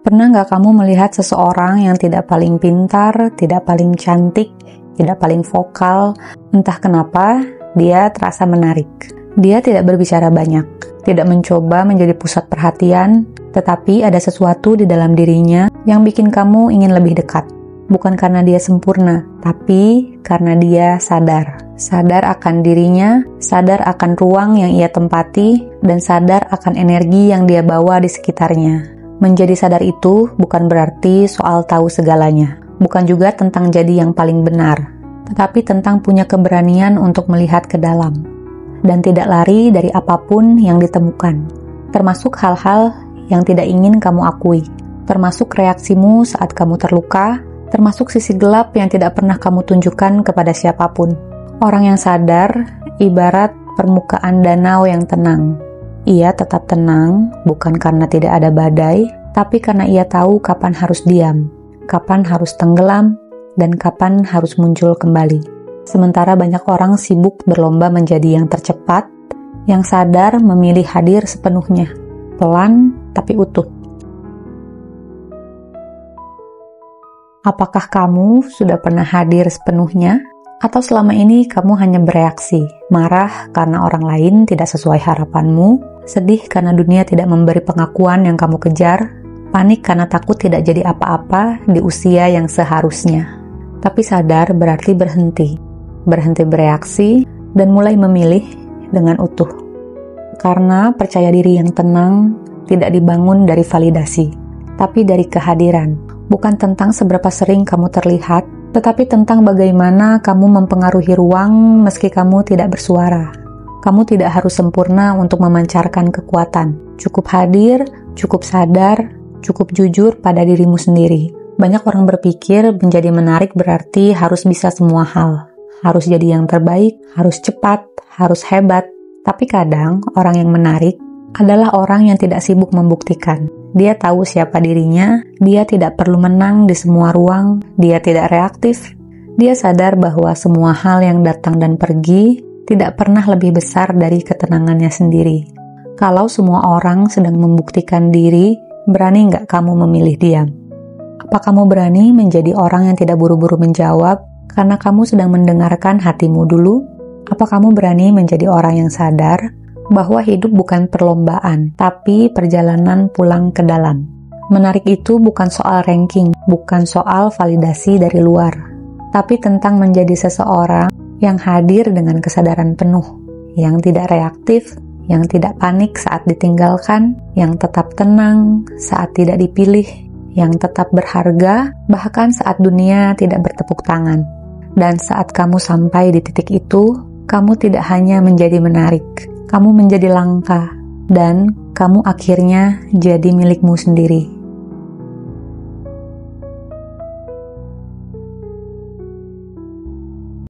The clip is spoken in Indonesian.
Pernah nggak kamu melihat seseorang yang tidak paling pintar, tidak paling cantik, tidak paling vokal, entah kenapa dia terasa menarik. Dia tidak berbicara banyak, tidak mencoba menjadi pusat perhatian, tetapi ada sesuatu di dalam dirinya yang bikin kamu ingin lebih dekat. Bukan karena dia sempurna, tapi karena dia sadar. Sadar akan dirinya, sadar akan ruang yang ia tempati, dan sadar akan energi yang dia bawa di sekitarnya. Menjadi sadar itu bukan berarti soal tahu segalanya. Bukan juga tentang jadi yang paling benar, tetapi tentang punya keberanian untuk melihat ke dalam. Dan tidak lari dari apapun yang ditemukan. Termasuk hal-hal yang tidak ingin kamu akui. Termasuk reaksimu saat kamu terluka, termasuk sisi gelap yang tidak pernah kamu tunjukkan kepada siapapun. Orang yang sadar ibarat permukaan danau yang tenang. Ia tetap tenang bukan karena tidak ada badai, tapi karena ia tahu kapan harus diam, kapan harus tenggelam, dan kapan harus muncul kembali. Sementara banyak orang sibuk berlomba menjadi yang tercepat, yang sadar memilih hadir sepenuhnya, pelan tapi utuh. Apakah kamu sudah pernah hadir sepenuhnya? Atau selama ini kamu hanya bereaksi, marah karena orang lain tidak sesuai harapanmu, sedih karena dunia tidak memberi pengakuan yang kamu kejar, panik karena takut tidak jadi apa-apa di usia yang seharusnya. Tapi sadar berarti berhenti bereaksi, dan mulai memilih dengan utuh. Karena percaya diri yang tenang tidak dibangun dari validasi, tapi dari kehadiran. Bukan tentang seberapa sering kamu terlihat, tetapi tentang bagaimana kamu mempengaruhi ruang meski kamu tidak bersuara. Kamu tidak harus sempurna untuk memancarkan kekuatan. Cukup hadir, cukup sadar, cukup jujur pada dirimu sendiri. Banyak orang berpikir menjadi menarik berarti harus bisa semua hal. Harus jadi yang terbaik, harus cepat, harus hebat. Tapi kadang orang yang menarik adalah orang yang tidak sibuk membuktikan. Dia tahu siapa dirinya, dia tidak perlu menang di semua ruang, dia tidak reaktif. Dia sadar bahwa semua hal yang datang dan pergi tidak pernah lebih besar dari ketenangannya sendiri. Kalau semua orang sedang membuktikan diri, berani nggak kamu memilih diam? Apa kamu berani menjadi orang yang tidak buru-buru menjawab karena kamu sedang mendengarkan hatimu dulu? Apa kamu berani menjadi orang yang sadar bahwa hidup bukan perlombaan, tapi perjalanan pulang ke dalam? Menarik itu bukan soal ranking, bukan soal validasi dari luar, tapi tentang menjadi seseorang yang hadir dengan kesadaran penuh, yang tidak reaktif, yang tidak panik saat ditinggalkan, yang tetap tenang saat tidak dipilih, yang tetap berharga bahkan saat dunia tidak bertepuk tangan. Dan saat kamu sampai di titik itu, kamu tidak hanya menjadi menarik, kamu menjadi langka, dan kamu akhirnya jadi milikmu sendiri.